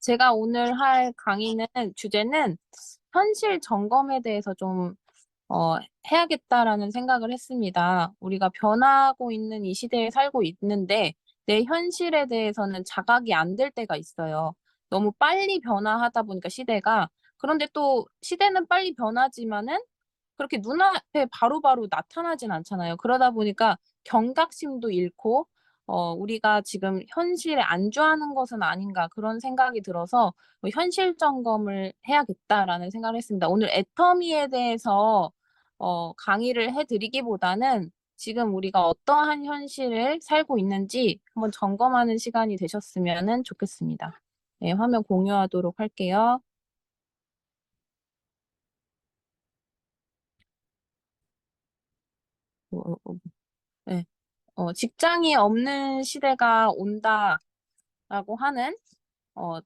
제가 오늘 할 강의는 주제는 현실 점검에 대해서 좀 어, 해야겠다라는 생각을 했습니다. 우리가 변하고 있는 이 시대에 살고 있는데 내 현실에 대해서는 자각이 안 될 때가 있어요. 너무 빨리 변화하다 보니까 시대가 그런데 또 시대는 빨리 변하지만은 그렇게 눈앞에 바로바로 나타나진 않잖아요. 그러다 보니까 경각심도 잃고 우리가 지금 현실에 안주하는 것은 아닌가 그런 생각이 들어서 현실 점검을 해야겠다라는 생각을 했습니다. 오늘 애터미에 대해서 강의를 해드리기보다는 지금 우리가 어떠한 현실을 살고 있는지 한번 점검하는 시간이 되셨으면 좋겠습니다. 네, 화면 공유하도록 할게요. 어, 어, 어, 네. 직장이 없는 시대가 온다라고 하는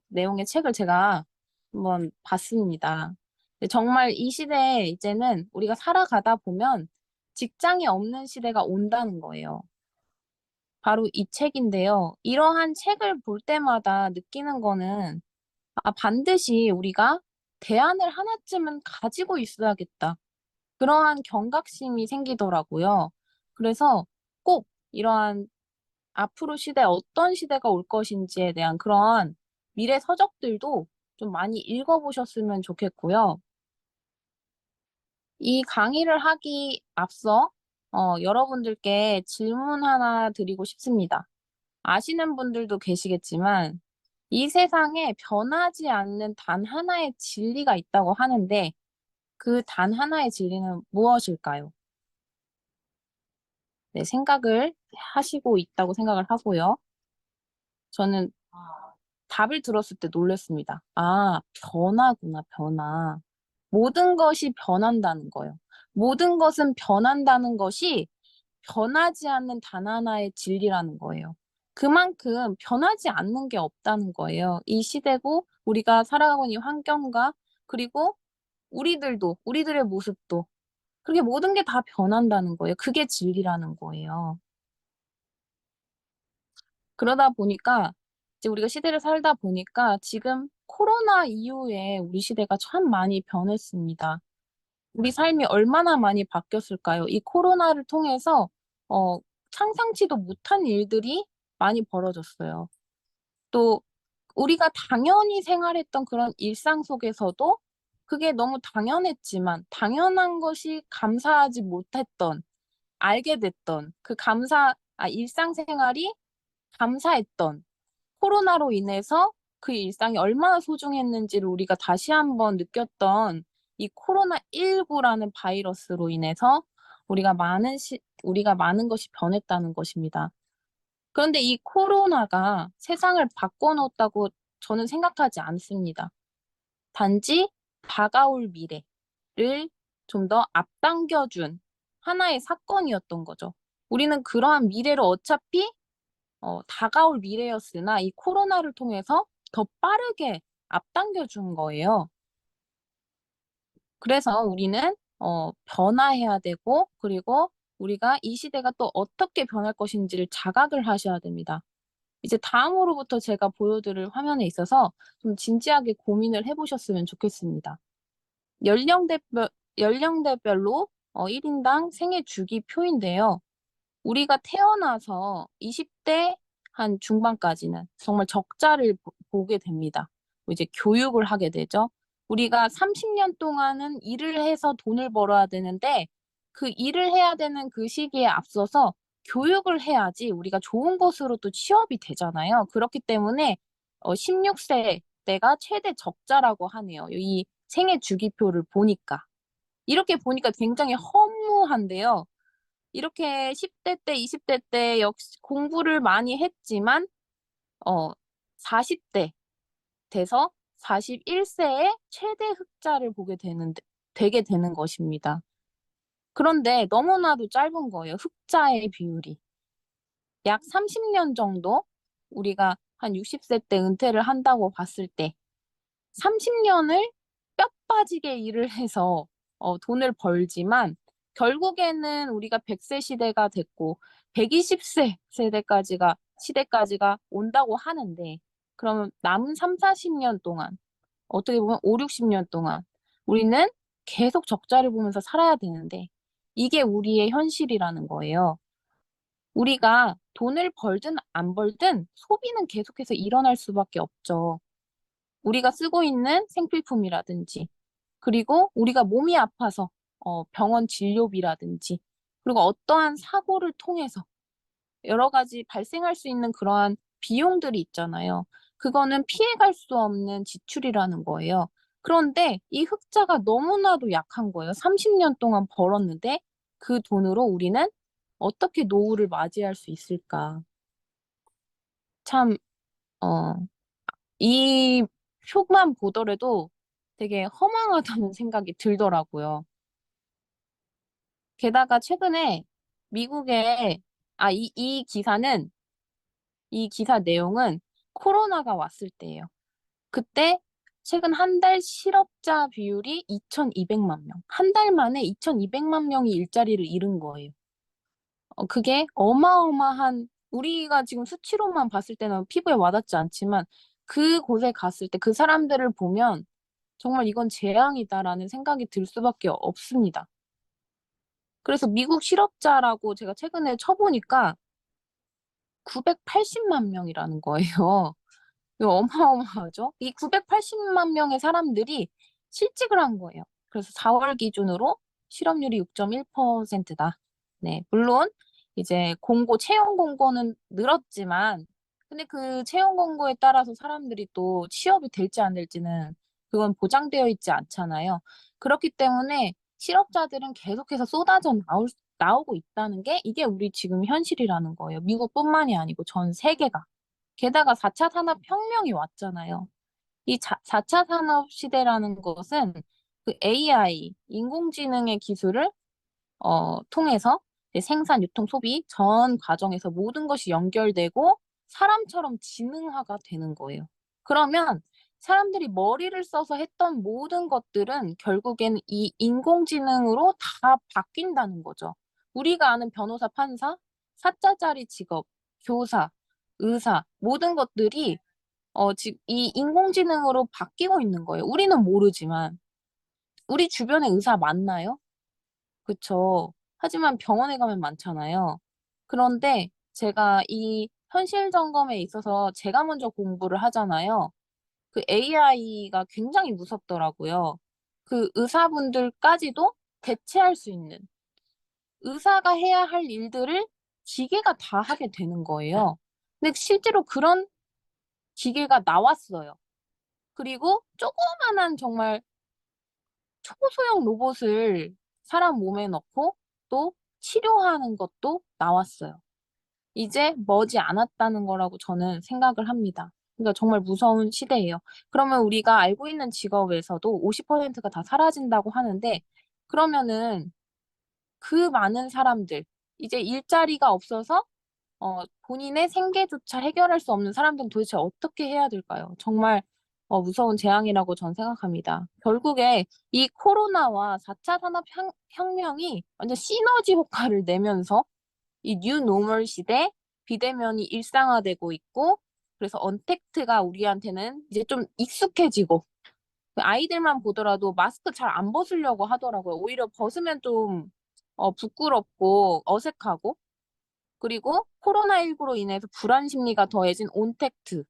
내용의 책을 제가 한번 봤습니다. 근데 정말 이 시대에 이제는 우리가 살아가다 보면 직장이 없는 시대가 온다는 거예요. 바로 이 책인데요. 이러한 책을 볼 때마다 느끼는 거는 반드시 우리가 대안을 하나쯤은 가지고 있어야겠다. 그러한 경각심이 생기더라고요. 그래서 꼭 이러한 앞으로 시대 어떤 시대가 올 것인지에 대한 그런 미래 서적들도 좀 많이 읽어보셨으면 좋겠고요. 이 강의를 하기 앞서 여러분들께 질문 하나 드리고 싶습니다. 아시는 분들도 계시겠지만 이 세상에 변하지 않는 단 하나의 진리가 있다고 하는데 그 단 하나의 진리는 무엇일까요? 네, 생각을 하시고 있다고 생각을 하고요. 저는 답을 들었을 때 놀랐습니다. 변화구나, 변화. 모든 것이 변한다는 거예요. 모든 것은 변한다는 것이 변하지 않는 단 하나의 진리라는 거예요. 그만큼 변하지 않는 게 없다는 거예요. 이 시대고 우리가 살아가고 있는 이 환경과 그리고 우리들도, 우리들의 모습도 그렇게 모든 게 다 변한다는 거예요. 그게 진리라는 거예요. 그러다 보니까 이제 우리가 시대를 살다 보니까 지금 코로나 이후에 우리 시대가 참 많이 변했습니다. 우리 삶이 얼마나 많이 바뀌었을까요? 이 코로나를 통해서 어, 상상치도 못한 일들이 많이 벌어졌어요. 또 우리가 당연히 생활했던 그런 일상 속에서도 그게 너무 당연했지만 당연한 것이 감사하지 못했던, 알게 됐던 일상생활이 감사했던 코로나로 인해서 그 일상이 얼마나 소중했는지를 우리가 다시 한번 느꼈던 이 코로나19라는 바이러스로 인해서 우리가 많은 것이 변했다는 것입니다. 그런데 이 코로나가 세상을 바꿔놓았다고 저는 생각하지 않습니다. 단지 다가올 미래를 좀 더 앞당겨준 하나의 사건이었던 거죠. 우리는 그러한 미래를 어차피 다가올 미래였으나 이 코로나를 통해서 더 빠르게 앞당겨 준 거예요. 그래서 우리는 변화해야 되고 그리고 우리가 이 시대가 또 어떻게 변할 것인지를 자각을 하셔야 됩니다. 이제 다음으로부터 제가 보여드릴 화면에 있어서 좀 진지하게 고민을 해보셨으면 좋겠습니다. 연령대별, 연령대별로 1인당 생애 주기표인데요. 우리가 태어나서 20대 한 중반까지는 정말 적자를 보게 됩니다. 이제 교육을 하게 되죠. 우리가 30년 동안은 일을 해서 돈을 벌어야 되는데 그 일을 해야 되는 그 시기에 앞서서 교육을 해야지 우리가 좋은 곳으로 또 취업이 되잖아요. 그렇기 때문에 16세 때가 최대 적자라고 하네요. 이 생애 주기표를 보니까. 이렇게 보니까 굉장히 허무한데요. 이렇게 10대 때, 20대 때 역시 공부를 많이 했지만, 40대 돼서 41세에 최대 흑자를 되게 되는 것입니다. 그런데 너무나도 짧은 거예요. 흑자의 비율이. 약 30년 정도 우리가 한 60세 때 은퇴를 한다고 봤을 때 30년을 뼈 빠지게 일을 해서 돈을 벌지만 결국에는 우리가 100세 시대가 됐고 120세 시대까지가 온다고 하는데 그러면 남은 3, 40년 동안, 어떻게 보면 5, 60년 동안 우리는 계속 적자를 보면서 살아야 되는데 이게 우리의 현실이라는 거예요. 우리가 돈을 벌든 안 벌든 소비는 계속해서 일어날 수밖에 없죠. 우리가 쓰고 있는 생필품이라든지, 그리고 우리가 몸이 아파서 병원 진료비라든지, 그리고 어떠한 사고를 통해서 여러 가지 발생할 수 있는 그러한 비용들이 있잖아요. 그거는 피해갈 수 없는 지출이라는 거예요. 그런데 이 흑자가 너무나도 약한 거예요. 30년 동안 벌었는데 그 돈으로 우리는 어떻게 노후를 맞이할 수 있을까? 참, 어, 이 표만 보더라도 되게 허망하다는 생각이 들더라고요. 게다가 최근에 미국에, 이 기사 내용은 코로나가 왔을 때예요. 그때 최근 한 달 실업자 비율이 2,200만 명. 한 달 만에 2,200만 명이 일자리를 잃은 거예요. 그게 어마어마한, 우리가 지금 수치로만 봤을 때는 피부에 와닿지 않지만 그곳에 갔을 때 그 사람들을 보면 정말 이건 재앙이다라는 생각이 들 수밖에 없습니다. 그래서 미국 실업자라고 제가 최근에 쳐보니까 980만 명이라는 거예요. 이거 어마어마하죠? 이 980만 명의 사람들이 실직을 한 거예요. 그래서 4월 기준으로 실업률이 6.1%다. 네, 물론 이제 채용 공고는 늘었지만, 근데 그 채용 공고에 따라서 사람들이 또 취업이 될지 안 될지는 그건 보장되어 있지 않잖아요. 그렇기 때문에 실업자들은 계속해서 나오고 있다는 게 이게 우리 지금 현실이라는 거예요. 미국뿐만이 아니고 전 세계가. 게다가 4차 산업혁명이 왔잖아요. 이 4차 산업 시대라는 것은 그 AI, 인공지능의 기술을 통해서 이제 생산, 유통, 소비 전 과정에서 모든 것이 연결되고 사람처럼 지능화가 되는 거예요. 그러면 사람들이 머리를 써서 했던 모든 것들은 결국엔 이 인공지능으로 다 바뀐다는 거죠. 우리가 아는 변호사, 판사, 사자자리 직업, 교사, 의사, 모든 것들이 이 인공지능으로 바뀌고 있는 거예요. 우리는 모르지만. 우리 주변에 의사 많나요? 그쵸. 하지만 병원에 가면 많잖아요. 그런데 제가 이 현실 점검에 있어서 제가 먼저 공부를 하잖아요. 그 AI가 굉장히 무섭더라고요. 그 의사분들까지도 대체할 수 있는 의사가 해야 할 일들을 기계가 다 하게 되는 거예요. 근데 실제로 그런 기계가 나왔어요. 그리고 조그만한 정말 초소형 로봇을 사람 몸에 넣고 또 치료하는 것도 나왔어요. 이제 머지 않았다는 거라고 저는 생각을 합니다. 그러니까 정말 무서운 시대예요. 그러면 우리가 알고 있는 직업에서도 50%가 다 사라진다고 하는데, 그러면은 그 많은 사람들, 이제 일자리가 없어서 본인의 생계조차 해결할 수 없는 사람들은 도대체 어떻게 해야 될까요? 정말 무서운 재앙이라고 전 생각합니다. 결국에 이 코로나와 4차 산업혁명이 완전 시너지 효과를 내면서 이 뉴 노멀 시대 비대면이 일상화되고 있고, 그래서 언택트가 우리한테는 이제 좀 익숙해지고, 아이들만 보더라도 마스크 잘 안 벗으려고 하더라고요. 오히려 벗으면 좀 부끄럽고 어색하고, 그리고 코로나19로 인해서 불안 심리가 더해진 온택트,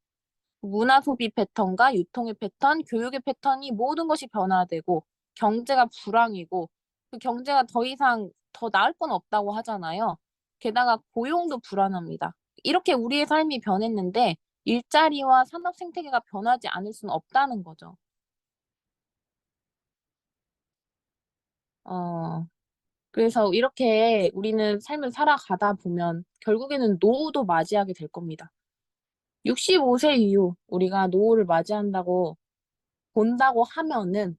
문화 소비 패턴과 유통의 패턴, 교육의 패턴이 모든 것이 변화되고 경제가 불황이고 그 경제가 더 이상 더 나을 건 없다고 하잖아요. 게다가 고용도 불안합니다. 이렇게 우리의 삶이 변했는데 일자리와 산업 생태계가 변하지 않을 수는 없다는 거죠. 어, 그래서 이렇게 우리는 삶을 살아가다 보면 결국에는 노후도 맞이하게 될 겁니다. 65세 이후 우리가 노후를 맞이한다고 본다고 하면은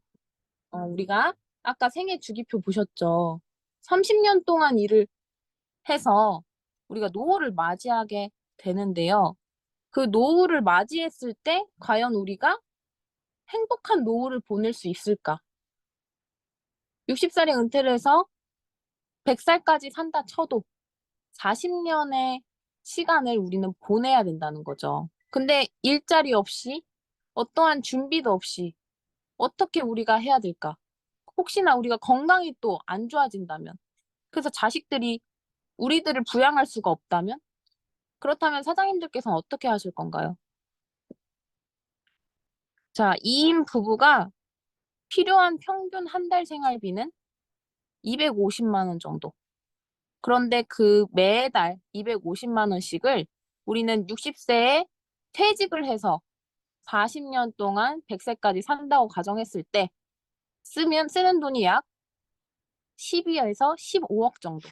우리가 아까 생애 주기표 보셨죠? 30년 동안 일을 해서 우리가 노후를 맞이하게 되는데요. 그 노후를 맞이했을 때 과연 우리가 행복한 노후를 보낼 수 있을까? 60살에 은퇴를 해서 100살까지 산다 쳐도 40년의 시간을 우리는 보내야 된다는 거죠. 근데 일자리 없이 어떠한 준비도 없이 어떻게 우리가 해야 될까? 혹시나 우리가 건강이 또 안 좋아진다면, 그래서 자식들이 우리들을 부양할 수가 없다면, 그렇다면 사장님들께서는 어떻게 하실 건가요? 자, 2인 부부가 필요한 평균 한 달 생활비는 250만 원 정도. 그런데 그 매달 250만 원씩을 우리는 60세에 퇴직을 해서 40년 동안 100세까지 산다고 가정했을 때 쓰는 돈이 약 12에서 15억 정도.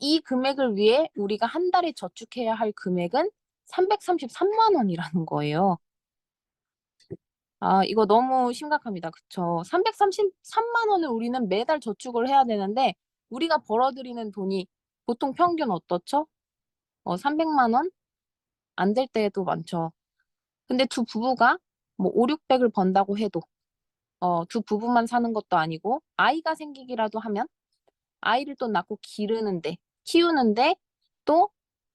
이 금액을 위해 우리가 한 달에 저축해야 할 금액은 333만 원이라는 거예요. 아, 이거 너무 심각합니다. 그쵸? 333만 원을 우리는 매달 저축을 해야 되는데, 우리가 벌어들이는 돈이 보통 평균 어떻죠? 300만 원? 안 될 때도 많죠. 근데 두 부부가 뭐 5, 600을 번다고 해도, 두 부부만 사는 것도 아니고, 아이가 생기기라도 하면, 아이를 또 낳고 기르는데, 키우는데, 또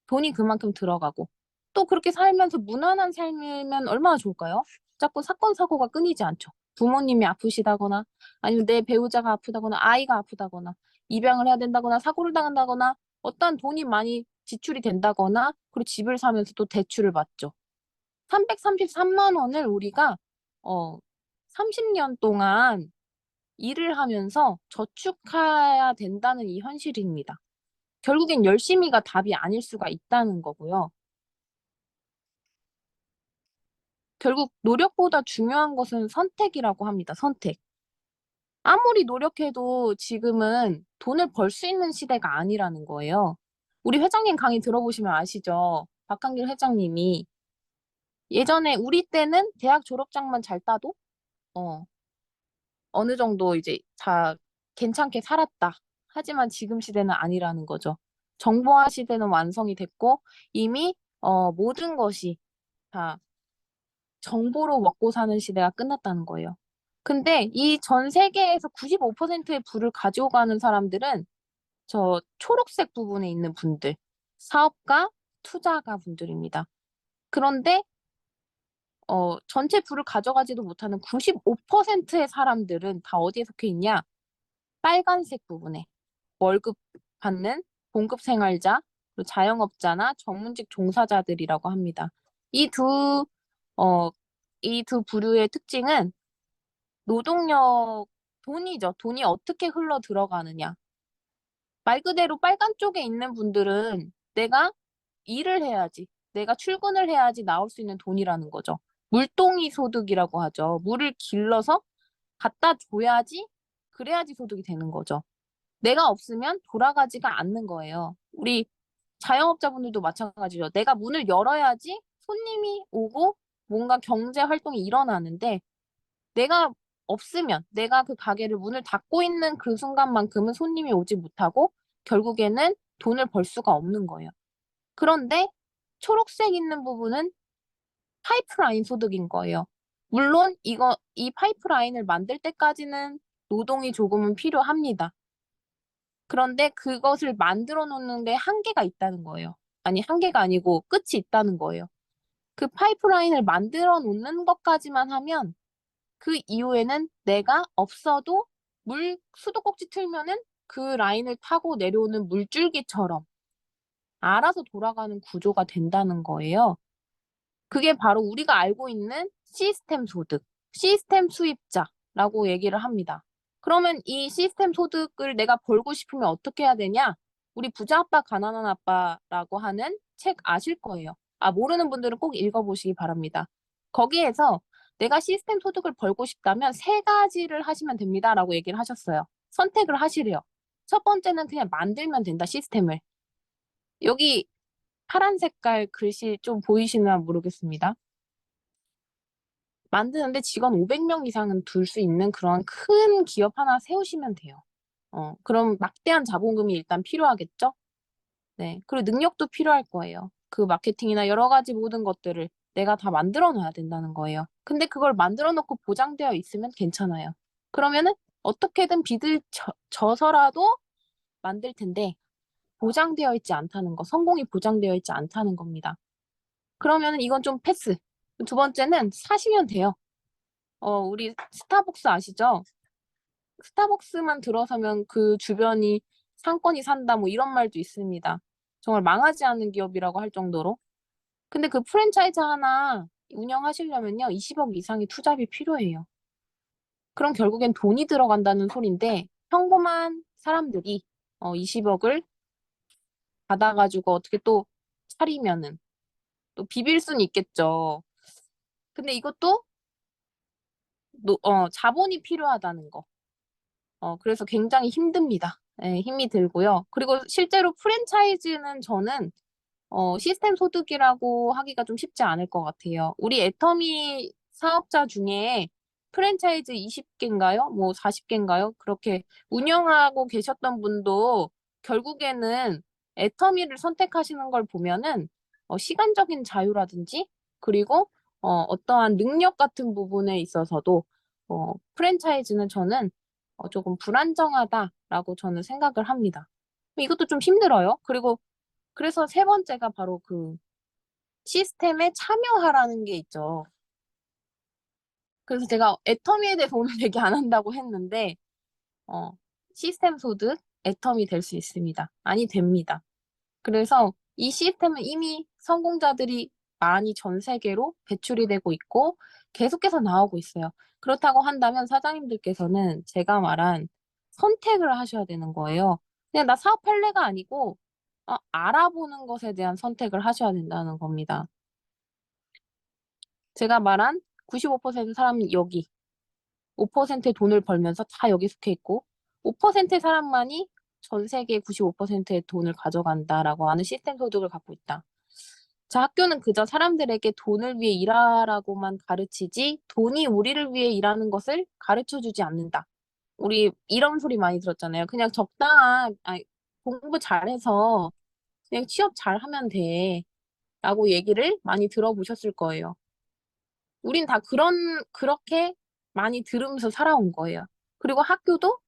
돈이 그만큼 들어가고, 또 그렇게 살면서 무난한 삶이면 얼마나 좋을까요? 자꾸 사건, 사고가 끊이지 않죠. 부모님이 아프시다거나, 아니면 내 배우자가 아프다거나, 아이가 아프다거나, 입양을 해야 된다거나, 사고를 당한다거나, 어떠한 돈이 많이 지출이 된다거나, 그리고 집을 사면서 또 대출을 받죠. 333만 원을 우리가, 어, 30년 동안 일을 하면서 저축해야 된다는 이 현실입니다. 결국엔 열심히가 답이 아닐 수가 있다는 거고요. 결국 노력보다 중요한 것은 선택이라고 합니다. 선택. 아무리 노력해도 지금은 돈을 벌 수 있는 시대가 아니라는 거예요. 우리 회장님 강의 들어보시면 아시죠? 박한길 회장님이 예전에 우리 때는 대학 졸업장만 잘 따도 어, 어느 정도 이제 다 괜찮게 살았다. 하지만 지금 시대는 아니라는 거죠. 정보화 시대는 완성이 됐고 이미 모든 것이 다 정보로 먹고 사는 시대가 끝났다는 거예요. 근데 이 전 세계에서 95%의 부를 가지고 가는 사람들은 저 초록색 부분에 있는 분들, 사업가, 투자가 분들입니다. 그런데 전체 부를 가져가지도 못하는 95%의 사람들은 다 어디에 속해 있냐? 빨간색 부분에 월급 받는 봉급 생활자, 그리고 자영업자나 전문직 종사자들이라고 합니다. 이 두, 어, 이 두 부류의 특징은 노동력, 돈이죠. 돈이 어떻게 흘러 들어가느냐. 말 그대로 빨간 쪽에 있는 분들은 내가 일을 해야지, 내가 출근을 해야지 나올 수 있는 돈이라는 거죠. 물동이 소득이라고 하죠. 물을 길러서 갖다 줘야지, 그래야지 소득이 되는 거죠. 내가 없으면 돌아가지가 않는 거예요. 우리 자영업자분들도 마찬가지죠. 내가 문을 열어야지 손님이 오고 뭔가 경제 활동이 일어나는데 내가 없으면 내가 그 가게를 문을 닫고 있는 그 순간만큼은 손님이 오지 못하고 결국에는 돈을 벌 수가 없는 거예요. 그런데 초록색 있는 부분은 파이프라인 소득인 거예요. 물론 이 파이프라인을 만들 때까지는 노동이 조금은 필요합니다. 그런데 그것을 만들어 놓는 데 한계가 있다는 거예요. 아니, 한계가 아니고 끝이 있다는 거예요. 그 파이프라인을 만들어 놓는 것까지만 하면 그 이후에는 내가 없어도 수도꼭지 틀면은 그 라인을 타고 내려오는 물줄기처럼 알아서 돌아가는 구조가 된다는 거예요. 그게 바로 우리가 알고 있는 시스템 소득, 시스템 수입자라고 얘기를 합니다. 그러면 이 시스템 소득을 내가 벌고 싶으면 어떻게 해야 되냐? 우리 부자 아빠, 가난한 아빠라고 하는 책 아실 거예요. 아, 모르는 분들은 꼭 읽어보시기 바랍니다. 거기에서 내가 시스템 소득을 벌고 싶다면 세 가지를 하시면 됩니다라고 얘기를 하셨어요. 선택을 하시래요. 첫 번째는 그냥 만들면 된다, 시스템을. 여기 파란 색깔 글씨 좀 보이시나 모르겠습니다. 만드는데 직원 500명 이상은 둘 수 있는 그런 큰 기업 하나 세우시면 돼요. 그럼 막대한 자본금이 일단 필요하겠죠? 네. 그리고 능력도 필요할 거예요. 그 마케팅이나 여러 가지 모든 것들을 내가 다 만들어 놔야 된다는 거예요. 근데 그걸 만들어 놓고 보장되어 있으면 괜찮아요. 그러면은 어떻게든 빚을 져서라도 만들 텐데 보장되어 있지 않다는 거, 성공이 보장되어 있지 않다는 겁니다. 그러면은 이건 좀 패스. 두 번째는 사시면 돼요. 우리 스타벅스 아시죠? 스타벅스만 들어서면 그 주변이 상권이 산다 뭐 이런 말도 있습니다. 정말 망하지 않는 기업이라고 할 정도로. 근데 그 프랜차이즈 하나 운영하시려면요, 20억 이상의 투자비 필요해요. 그럼 결국엔 돈이 들어간다는 소린데, 평범한 사람들이 20억을 받아가지고 어떻게 또 차리면은 또 비빌 수는 있겠죠. 근데 이것도 자본이 필요하다는 거. 그래서 굉장히 힘듭니다. 예, 힘이 들고요. 그리고 실제로 프랜차이즈는 저는 시스템 소득이라고 하기가 좀 쉽지 않을 것 같아요. 우리 애터미 사업자 중에 프랜차이즈 20개인가요? 뭐 40개인가요? 그렇게 운영하고 계셨던 분도 결국에는 애터미를 선택하시는 걸 보면은 시간적인 자유라든지 그리고 어떠한 능력 같은 부분에 있어서도 프랜차이즈는 저는 조금 불안정하다라고 저는 생각을 합니다. 이것도 좀 힘들어요. 그리고 그래서 세 번째가 바로 그 시스템에 참여하라는 게 있죠. 그래서 제가 애터미에 대해서 오늘 얘기 안 한다고 했는데, 어, 시스템 소득 애터미 될 수 있습니다. 아니, 됩니다. 그래서 이 시스템은 이미 성공자들이 많이 전 세계로 배출이 되고 있고 계속해서 나오고 있어요. 그렇다고 한다면 사장님들께서는 제가 말한 선택을 하셔야 되는 거예요. 그냥 나 사업할래가 아니고 알아보는 것에 대한 선택을 하셔야 된다는 겁니다. 제가 말한 95% 사람이 여기, 5%의 돈을 벌면서 다 여기 속해 있고 5%의 사람만이 전 세계 95%의 돈을 가져간다라고 하는 시스템 소득을 갖고 있다. 자, 학교는 그저 사람들에게 돈을 위해 일하라고만 가르치지 돈이 우리를 위해 일하는 것을 가르쳐 주지 않는다. 우리 이런 소리 많이 들었잖아요. 그냥 공부 잘해서 그냥 취업 잘하면 돼. 라고 얘기를 많이 들어보셨을 거예요. 우린 다 그렇게 많이 들으면서 살아온 거예요. 그리고 학교도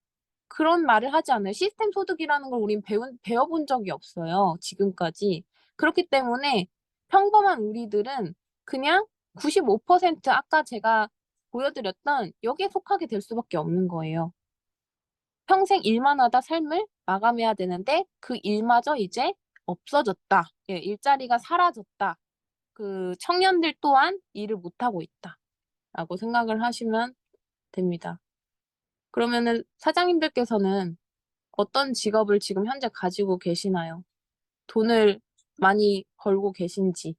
그런 말을 하지 않아요. 시스템 소득이라는 걸 우린 배워본 적이 없어요. 지금까지. 그렇기 때문에 평범한 우리들은 그냥 95% 아까 제가 보여드렸던 여기에 속하게 될 수밖에 없는 거예요. 평생 일만 하다 삶을 마감해야 되는데 그 일마저 이제 없어졌다. 예, 일자리가 사라졌다. 그 청년들 또한 일을 못하고 있다. 라고 생각을 하시면 됩니다. 그러면은 사장님들께서는 어떤 직업을 지금 현재 가지고 계시나요? 돈을 많이 벌고 계신지,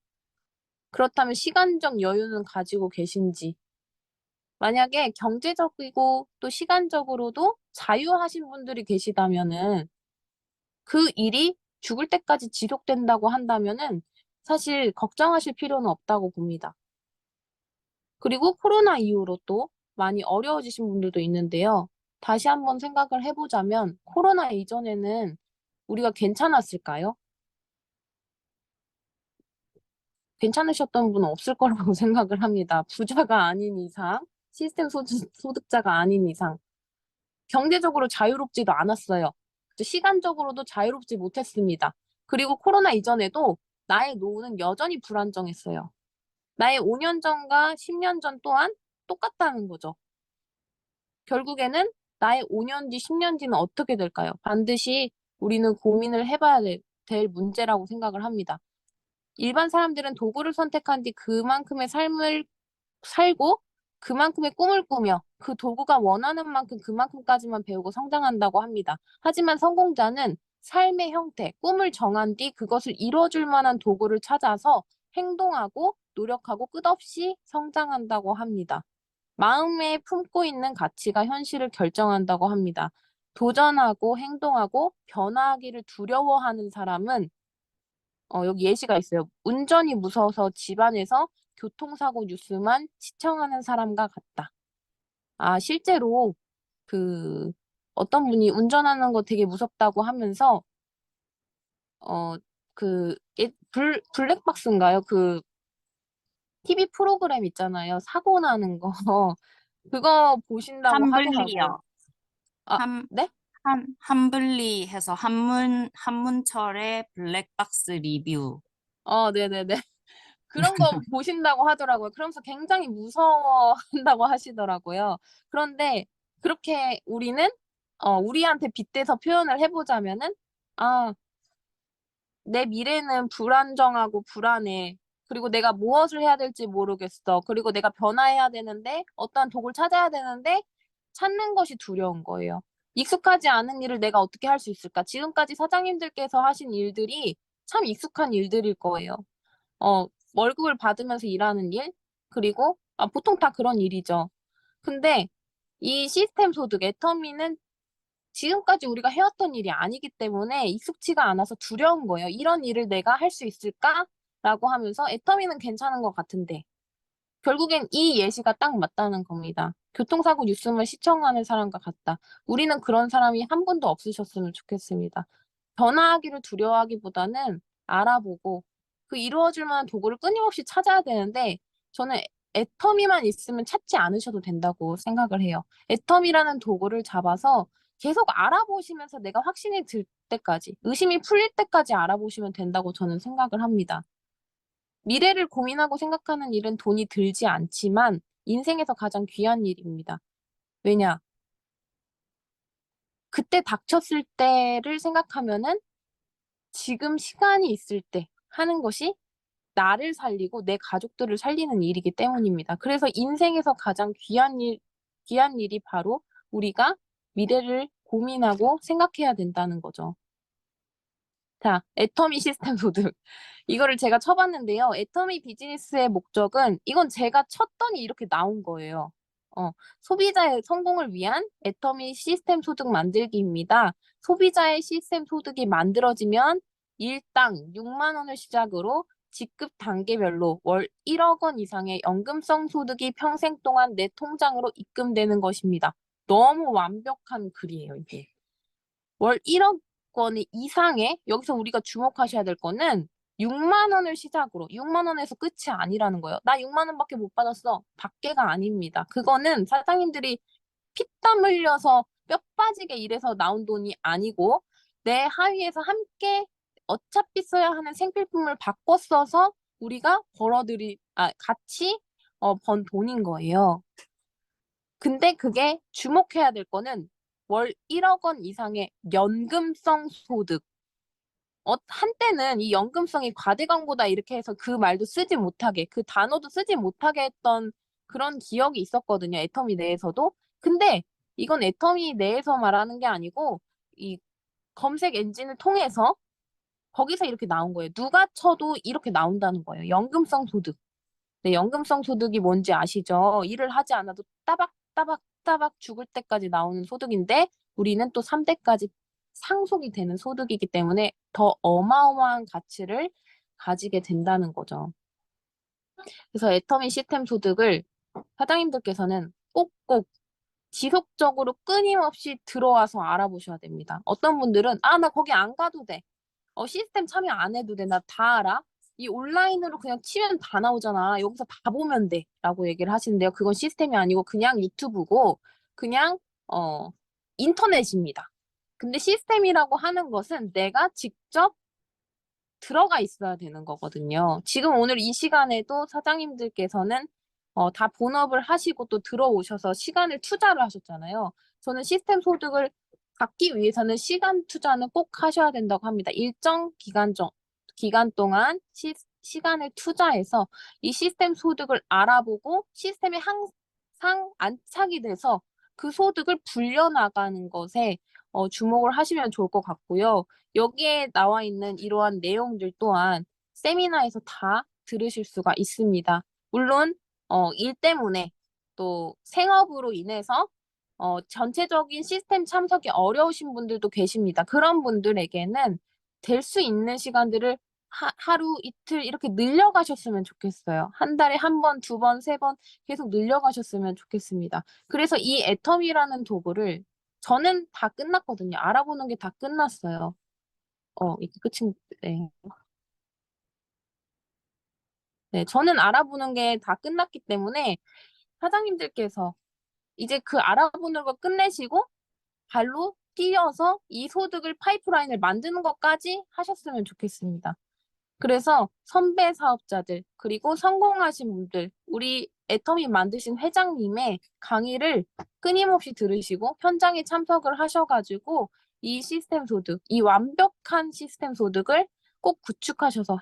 그렇다면 시간적 여유는 가지고 계신지, 만약에 경제적이고 또 시간적으로도 자유하신 분들이 계시다면은 그 일이 죽을 때까지 지속된다고 한다면은 사실 걱정하실 필요는 없다고 봅니다. 그리고 코로나 이후로 또 많이 어려워지신 분들도 있는데요. 다시 한번 생각을 해보자면 코로나 이전에는 우리가 괜찮았을까요? 괜찮으셨던 분은 없을 거라고 생각을 합니다. 부자가 아닌 이상, 소득자가 아닌 이상. 경제적으로 자유롭지도 않았어요. 시간적으로도 자유롭지 못했습니다. 그리고 코로나 이전에도 나의 노후는 여전히 불안정했어요. 나의 5년 전과 10년 전 또한 똑같다는 거죠. 결국에는 나의 5년 뒤, 10년 뒤는 어떻게 될까요? 반드시 우리는 고민을 해봐야 될 문제라고 생각을 합니다. 일반 사람들은 도구를 선택한 뒤 그만큼의 삶을 살고 그만큼의 꿈을 꾸며 그 도구가 원하는 만큼 그만큼까지만 배우고 성장한다고 합니다. 하지만 성공자는 삶의 형태, 꿈을 정한 뒤 그것을 이뤄줄 만한 도구를 찾아서 행동하고 노력하고 끝없이 성장한다고 합니다. 마음에 품고 있는 가치가 현실을 결정한다고 합니다. 도전하고 행동하고 변화하기를 두려워하는 사람은 여기 예시가 있어요. 운전이 무서워서 집안에서 교통사고 뉴스만 시청하는 사람과 같다. 아, 실제로 그 어떤 분이 운전하는 거 되게 무섭다고 하면서 어, 블랙박스인가요? 그 TV 프로그램 있잖아요. 사고 나는 거. 그거 보신다고 하더라고요. 함블리요. 아, 함, 네? 함블리 해서 한문철의 블랙박스 리뷰. 네네네. 그런 거 보신다고 하더라고요. 그러면서 굉장히 무서워한다고 하시더라고요. 그런데 그렇게 우리는 우리한테 빗대서 표현을 해보자면은 아, 내 미래는 불안정하고 불안해. 그리고 내가 무엇을 해야 될지 모르겠어. 그리고 내가 변화해야 되는데 어떠한 도구를 찾아야 되는데 찾는 것이 두려운 거예요. 익숙하지 않은 일을 내가 어떻게 할 수 있을까? 지금까지 사장님들께서 하신 일들이 참 익숙한 일들일 거예요. 어, 월급을 받으면서 일하는 일, 그리고, 보통 다 그런 일이죠. 근데 이 시스템 소득, 애터미는 지금까지 우리가 해왔던 일이 아니기 때문에 익숙치가 않아서 두려운 거예요. 이런 일을 내가 할 수 있을까? 라고 하면서 애터미는 괜찮은 것 같은데, 결국엔 이 예시가 딱 맞다는 겁니다. 교통사고 뉴스만 시청하는 사람과 같다. 우리는 그런 사람이 한 분도 없으셨으면 좋겠습니다. 변화하기를 두려워하기보다는 알아보고 그 이루어질 만한 도구를 끊임없이 찾아야 되는데 저는 애터미만 있으면 찾지 않으셔도 된다고 생각을 해요. 애터미라는 도구를 잡아서 계속 알아보시면서 내가 확신이 들 때까지, 의심이 풀릴 때까지 알아보시면 된다고 저는 생각을 합니다. 미래를 고민하고 생각하는 일은 돈이 들지 않지만 인생에서 가장 귀한 일입니다. 왜냐? 그때 닥쳤을 때를 생각하면은 지금 시간이 있을 때 하는 것이 나를 살리고 내 가족들을 살리는 일이기 때문입니다. 그래서 인생에서 가장 귀한 일이 바로 우리가 미래를 고민하고 생각해야 된다는 거죠. 자, 애터미 시스템 소득. 이거를 제가 쳐봤는데요. 애터미 비즈니스의 목적은 이건 제가 쳤더니 이렇게 나온 거예요. 어, 소비자의 성공을 위한 애터미 시스템 소득 만들기입니다. 소비자의 시스템 소득이 만들어지면 일당 6만 원을 시작으로 직급 단계별로 월 1억 원 이상의 연금성 소득이 평생 동안 내 통장으로 입금되는 것입니다. 너무 완벽한 글이에요, 이게. 월 1억 원 이상의, 여기서 우리가 주목하셔야 될 거는 6만 원을 시작으로, 6만 원에서 끝이 아니라는 거예요. 나 6만 원밖에 못 받았어. 밖에가 아닙니다. 그거는 사장님들이 피땀 흘려서 뼈 빠지게 일해서 나온 돈이 아니고 내 하위에서 함께 어차피 써야 하는 생필품을 바꿔 써서 우리가 같이 번 돈인 거예요. 근데 그게 주목해야 될 거는 월 1억 원 이상의 연금성 소득. 한때는 이 연금성이 과대광고다 이렇게 해서 그 말도 쓰지 못하게, 그 단어도 쓰지 못하게 했던 그런 기억이 있었거든요. 애터미 내에서도. 근데 이건 애터미 내에서 말하는 게 아니고 이 검색 엔진을 통해서 거기서 이렇게 나온 거예요. 누가 쳐도 이렇게 나온다는 거예요. 연금성 소득. 네, 연금성 소득이 뭔지 아시죠? 일을 하지 않아도 따박 죽을 때까지 나오는 소득인데 우리는 또 3대까지 상속이 되는 소득이기 때문에 더 어마어마한 가치를 가지게 된다는 거죠. 그래서 애터미 시스템 소득을 사장님들께서는 꼭꼭 지속적으로 끊임없이 들어와서 알아보셔야 됩니다. 어떤 분들은 나 거기 안 가도 돼. 시스템 참여 안 해도 돼. 나 다 알아. 이 온라인으로 그냥 치면 다 나오잖아. 여기서 다 보면 돼. 라고 얘기를 하시는데요. 그건 시스템이 아니고 그냥 유튜브고 그냥 어, 인터넷입니다. 근데 시스템이라고 하는 것은 내가 직접 들어가 있어야 되는 거거든요. 지금 오늘 이 시간에도 사장님들께서는 다 본업을 하시고 또 들어오셔서 시간을 투자를 하셨잖아요. 저는 시스템 소득을 갖기 위해서는 시간 투자는 꼭 하셔야 된다고 합니다. 일정 기간 동안 시간을 투자해서 이 시스템 소득을 알아보고 시스템에 항상 안착이 돼서 그 소득을 불려나가는 것에 주목을 하시면 좋을 것 같고요. 여기에 나와 있는 이러한 내용들 또한 세미나에서 다 들으실 수가 있습니다. 물론, 일 때문에 또 생업으로 인해서 전체적인 시스템 참석이 어려우신 분들도 계십니다. 그런 분들에게는 될 수 있는 시간들을 하루, 이틀 이렇게 늘려가셨으면 좋겠어요. 한 달에 한 번, 두 번, 세 번 계속 늘려가셨으면 좋겠습니다. 그래서 이 애텀이라는 도구를 저는 다 끝났거든요. 알아보는 게 다 끝났어요. 이게 끝인, 네. 네, 저는 알아보는 게 다 끝났기 때문에 사장님들께서 이제 그 알아보는 거 끝내시고 발로 뛰어서 이 소득을 파이프라인을 만드는 것까지 하셨으면 좋겠습니다. 그래서 선배 사업자들, 그리고 성공하신 분들, 우리 애터미 만드신 회장님의 강의를 끊임없이 들으시고 현장에 참석을 하셔가지고 이 시스템 소득, 이 완벽한 시스템 소득을 꼭 구축하셔서